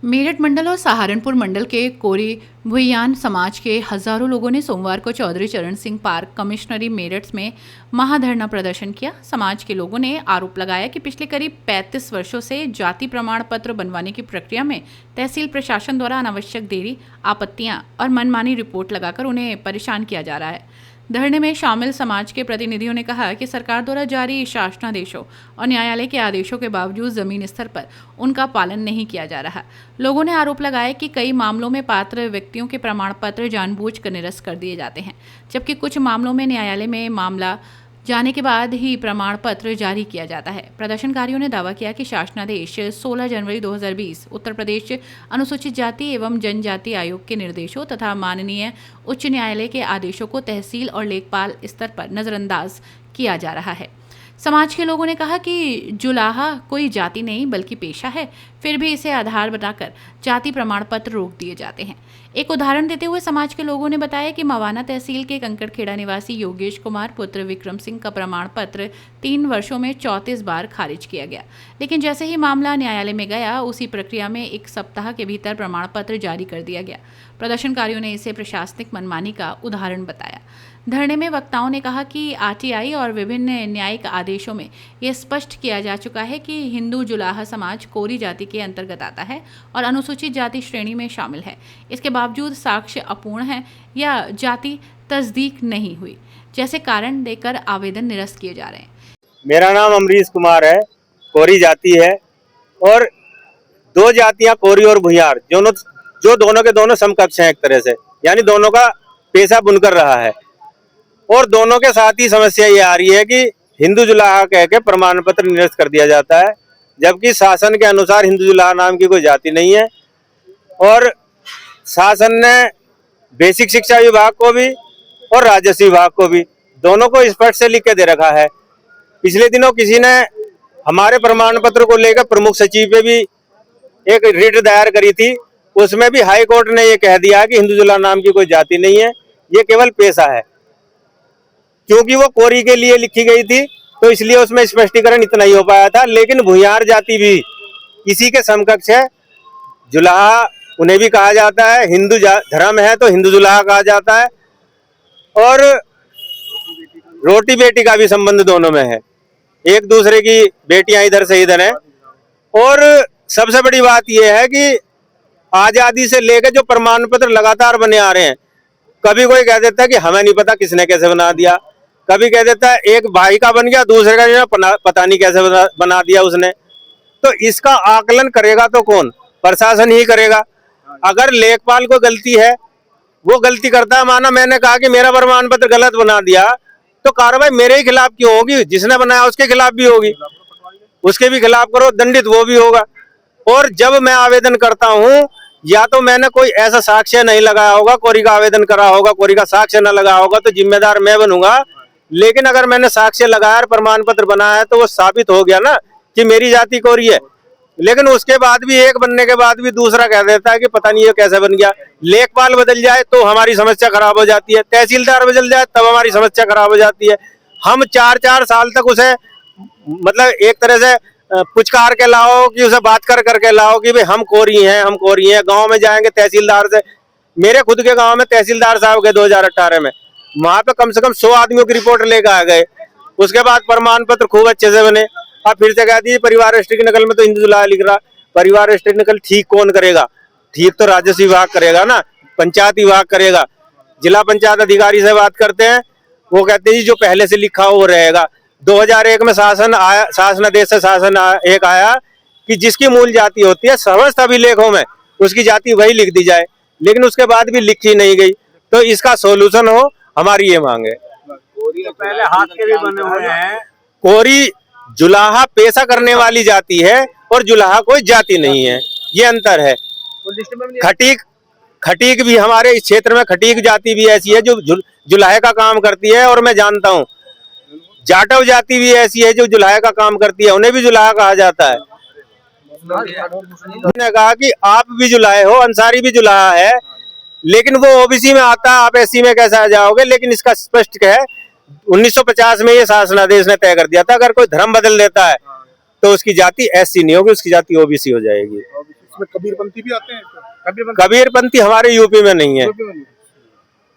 मेरठ मंडल और सहारनपुर मंडल के कोरी भुइयान समाज के हजारों लोगों ने सोमवार को चौधरी चरण सिंह पार्क कमिश्नरी मेरठ में महाधरना प्रदर्शन किया। समाज के लोगों ने आरोप लगाया कि पिछले करीब 35 वर्षों से जाति प्रमाण पत्र बनवाने की प्रक्रिया में तहसील प्रशासन द्वारा अनावश्यक देरी, आपत्तियां और मनमानी रिपोर्ट लगाकर उन्हें परेशान किया जा रहा है। धरने में शामिल समाज के प्रतिनिधियों ने कहा कि सरकार द्वारा जारी शासनादेशों और न्यायालय के आदेशों के बावजूद जमीन स्तर पर उनका पालन नहीं किया जा रहा। लोगों ने आरोप लगाया कि कई मामलों में पात्र व्यक्तियों के प्रमाण पत्र जानबूझकर निरस्त कर दिए जाते हैं, जबकि कुछ मामलों में न्यायालय में मामला जाने के बाद ही प्रमाण पत्र जारी किया जाता है। प्रदर्शनकारियों ने दावा किया कि शासनादेश 16 जनवरी 2020 उत्तर प्रदेश अनुसूचित जाति एवं जनजाति आयोग के निर्देशों तथा माननीय उच्च न्यायालय के आदेशों को तहसील और लेखपाल स्तर पर नजरअंदाज किया जा रहा है। समाज के लोगों ने कहा कि जुलाहा कोई जाति नहीं बल्कि पेशा है, फिर भी इसे आधार बनाकर जाति प्रमाण पत्र रोक दिए जाते हैं। एक उदाहरण देते हुए समाज के लोगों ने बताया कि मवाना तहसील के कंकड़खेड़ा निवासी योगेश कुमार पुत्र विक्रम सिंह का प्रमाण पत्र 3 वर्षों में 34 बार खारिज किया गया, लेकिन जैसे ही मामला न्यायालय में गया उसी प्रक्रिया में 1 सप्ताह के भीतर प्रमाण पत्र जारी कर दिया गया। प्रदर्शनकारियों ने इसे प्रशासनिक मनमानी का उदाहरण बताया। धरने में वक्ताओं ने कहा कि आरटीआई और विभिन्न न्यायिक आदेशों में यह स्पष्ट किया जा चुका है कि हिंदू जुलाहा समाज कोरी जाति के अंतर्गत आता है और अनुसूचित जाति श्रेणी में शामिल है। इसके बावजूद साक्ष्य अपूर्ण है या जाति तस्दीक नहीं हुई जैसे कारण देकर आवेदन निरस्त किए जा रहे हैं। मेरा नाम अमरीश कुमार है। कोरी जाति है और 2 जातियां कोरी और भुयार जो दोनों के दोनों समकक्ष हैं एक तरह से, यानी दोनों का पेशा बुनकर रहा है। और दोनों के साथ ही समस्या ये आ रही है कि हिंदू जुलाहा कह के प्रमाण पत्र निरस्त कर दिया जाता है, जबकि शासन के अनुसार हिंदू जुलाहा नाम की कोई जाति नहीं है। और शासन ने बेसिक शिक्षा विभाग को भी और राजस्व विभाग को भी दोनों को स्पष्ट से लिख के दे रखा है। पिछले दिनों किसी ने हमारे प्रमाण पत्र को लेकर प्रमुख सचिव पे भी एक रिट दायर करी थी, उसमें भी हाई कोर्ट ने ये कह दिया कि हिंदू जुलाहा नाम की कोई जाति नहीं है, ये केवल पेशा है। क्योंकि वो कोरी के लिए लिखी गई थी तो इसलिए उसमें स्पष्टीकरण इतना ही हो पाया था। लेकिन भुयार जाति भी इसी के समकक्ष है। जुलाहा उन्हें भी कहा जाता है, हिंदू धर्म है तो हिंदू जुलाहा कहा जाता है। और रोटी बेटी का भी संबंध दोनों में है, एक दूसरे की बेटियां इधर से इधर हैं। और सबसे बड़ी बात यह है कि आजादी से लेकर जो प्रमाण पत्र लगातार बने आ रहे हैं, कभी कोई कह देता है कि हमें नहीं पता किसने कैसे बना दिया, कभी कह देता है एक भाई का बन गया, दूसरे का जो पता नहीं कैसे बना दिया उसने। तो इसका आकलन करेगा तो कौन? प्रशासन ही करेगा। अगर लेखपाल को गलती है, वो गलती करता है, माना मैंने कहा कि मेरा प्रमाण पत्र गलत बना दिया, तो कार्रवाई मेरे ही खिलाफ क्यों होगी? जिसने बनाया उसके खिलाफ भी होगी, उसके भी खिलाफ करो, दंडित वो भी होगा। और जब मैं आवेदन करता हूँ, या तो मैंने कोई ऐसा साक्ष्य नहीं लगाया होगा, कोरी का आवेदन करा होगा, कोरी का साक्ष्य न लगाया होगा तो जिम्मेदार मैं बनूंगा। लेकिन अगर मैंने साक्ष्य लगाया और प्रमाण पत्र बनाया है तो वो साबित हो गया ना कि मेरी जाति कोरी है। लेकिन उसके बाद भी, एक बनने के बाद भी दूसरा कह देता है कि पता नहीं ये कैसे बन गया। लेखपाल बदल जाए तो हमारी समस्या खराब हो जाती है, तहसीलदार बदल जाए तब हमारी समस्या खराब हो जाती है। हम 4-4 साल तक उसे मतलब एक तरह से पुचकार के लाओ, कि उसे बात करके लाओ कि भाई हम कोरी हैं, हम कोरी हैं। गांव में जाएंगे तहसीलदार से, मेरे खुद के गांव में तहसीलदार साहब गए 2018 में, वहां पे कम से कम 100 आदमियों की रिपोर्ट लेकर आ गए। उसके बाद प्रमाण पत्र खूब अच्छे से बने। अब फिर से कह दी परिवार रजिस्ट्री की नकल में तो हिंदू जुलाहा लिख रहा। परिवार रजिस्ट्री की नकल ठीक कौन करेगा? ठीक तो राजस्व विभाग करेगा ना, पंचायत विभाग करेगा। जिला पंचायत अधिकारी से बात करते हैं, वो कहते हैं जो पहले से लिखा हो वो रहेगा। 2001 में शासनादेश से शासन एक आया कि जिसकी मूल जाति होती है समस्त अभिलेखों में उसकी जाति वही लिख दी जाए, लेकिन उसके बाद भी लिखी नहीं गई। तो इसका सोल्यूशन हो, हमारी ये मांग है। तो पहले हाथ के भी बने हुए हैं। कोरी जुलाहा पेशा करने वाली जाति है और जुलाहा कोई जाति नहीं है, ये अंतर है। खटीक भी हमारे इस क्षेत्र में खटीक जाति भी ऐसी है जो जुलाहे का काम करती है, और मैं जानता हूँ जाटव जाति भी ऐसी है जो जुलाहे का काम करती है, उन्हें भी जुलाहा कहा जाता है। उन्होंने कहा कि आप भी जुलाहे हो, अंसारी भी जुलाहा है, लेकिन वो ओबीसी में आता है, आप एससी में कैसे आ जाओगे? लेकिन इसका स्पष्ट है 1950 में ये शासनादेश ने तय कर दिया था, अगर कोई धर्म बदल देता है तो उसकी जाति एससी नहीं होगी, उसकी जाति ओबीसी हो जाएगी। इसमें कबीरपंथी भी आते हैं? कबीरपंथी हमारे यूपी में नहीं है।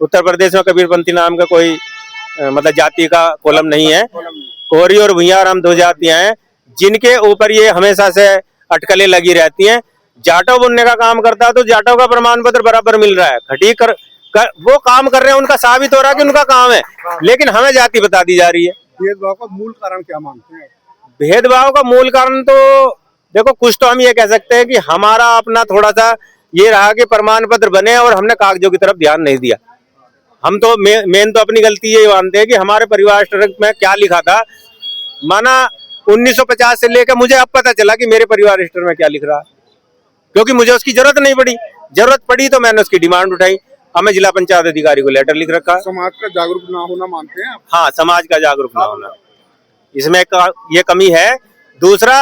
उत्तर प्रदेश में कबीरपंथी नाम का कोई मतलब जाति का कॉलम नहीं है। कोरी और भुइयार हम दो जातियां हैं जिनके ऊपर ये हमेशा से अटकलें लगी रहती हैं। जाटव बुनने का काम करता है तो जाटव का प्रमाण पत्र बराबर मिल रहा है। खटी कर वो काम कर रहे हैं, उनका साबित हो रहा है कि उनका काम है, लेकिन हमें जाति बता दी जा रही है। भेदभाव का मूल कारण क्या मानते हैं? भेदभाव का मूल कारण तो देखो, कुछ तो हम ये कह सकते हैं कि हमारा अपना थोड़ा सा ये रहा कि प्रमाण पत्र बने और हमने कागजों की तरफ ध्यान नहीं दिया। हम तो मेन तो अपनी गलती ये मानते हैं कि हमारे परिवार रजिस्टर में क्या लिखा था, माना 1950 से लेकर मुझे अब पता चला कि मेरे परिवार रजिस्टर में क्या लिख रहा है, क्योंकि मुझे उसकी जरूरत नहीं पड़ी। जरूरत पड़ी तो मैंने उसकी डिमांड उठाई। हमें जिला पंचायत अधिकारी को लेटर लिख रखा। समाज का जागरूक ना होना मानते हैं आप? हाँ, समाज का जागरूक ना होना, इसमें ये कमी है। दूसरा,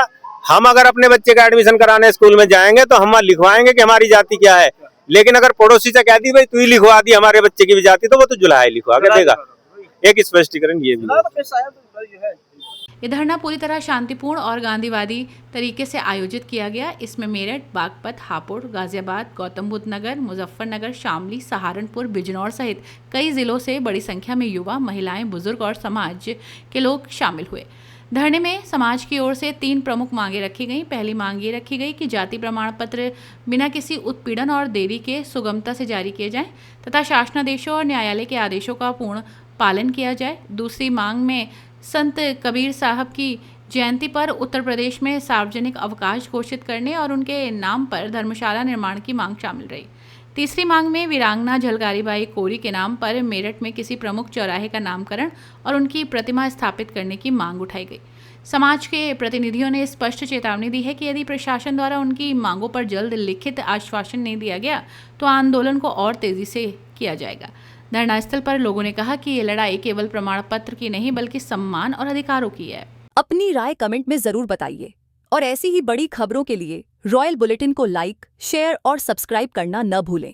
हम अगर अपने बच्चे का एडमिशन कराने स्कूल में जाएंगे तो हम लिखवाएंगे कि हमारी जाति क्या है, लेकिन अगर पड़ोसी से कह दी भाई तू ही लिखवा दी हमारे बच्चे की भी जाति, तो वो तो जुलाई लिखवा के देगा। एक स्पष्टीकरण ये भी है। ये धरना पूरी तरह शांतिपूर्ण और गांधीवादी तरीके से आयोजित किया गया। इसमें मेरठ, बागपत, हापुड़, गाजियाबाद, गौतम बुद्ध नगर, मुजफ्फरनगर, शामली, सहारनपुर, बिजनौर सहित कई जिलों से बड़ी संख्या में युवा, महिलाएं, बुजुर्ग और समाज के लोग शामिल हुए। धरने में समाज की ओर से 3 प्रमुख मांगे रखी गईं। पहली मांग ये रखी गई कि जाति प्रमाण पत्र बिना किसी उत्पीड़न और देरी के सुगमता से जारी किए जाएं तथा शासनादेशों और न्यायालय के आदेशों का पूर्ण पालन किया जाए। दूसरी मांग में संत कबीर साहब की जयंती पर उत्तर प्रदेश में सार्वजनिक अवकाश घोषित करने और उनके नाम पर धर्मशाला निर्माण की मांग शामिल रही। तीसरी मांग में वीरांगना झलकारीबाई कोरी के नाम पर मेरठ में किसी प्रमुख चौराहे का नामकरण और उनकी प्रतिमा स्थापित करने की मांग उठाई गई। समाज के प्रतिनिधियों ने स्पष्ट चेतावनी दी है कि यदि प्रशासन द्वारा उनकी मांगों पर जल्द लिखित आश्वासन नहीं दिया गया तो आंदोलन को और तेजी से किया जाएगा। धरना स्थल पर लोगों ने कहा कि ये लड़ाई केवल प्रमाण पत्र की नहीं बल्कि सम्मान और अधिकारों की है। अपनी राय कमेंट में जरूर बताइए और ऐसी ही बड़ी खबरों के लिए रॉयल बुलेटिन को लाइक, शेयर और सब्सक्राइब करना न भूलें।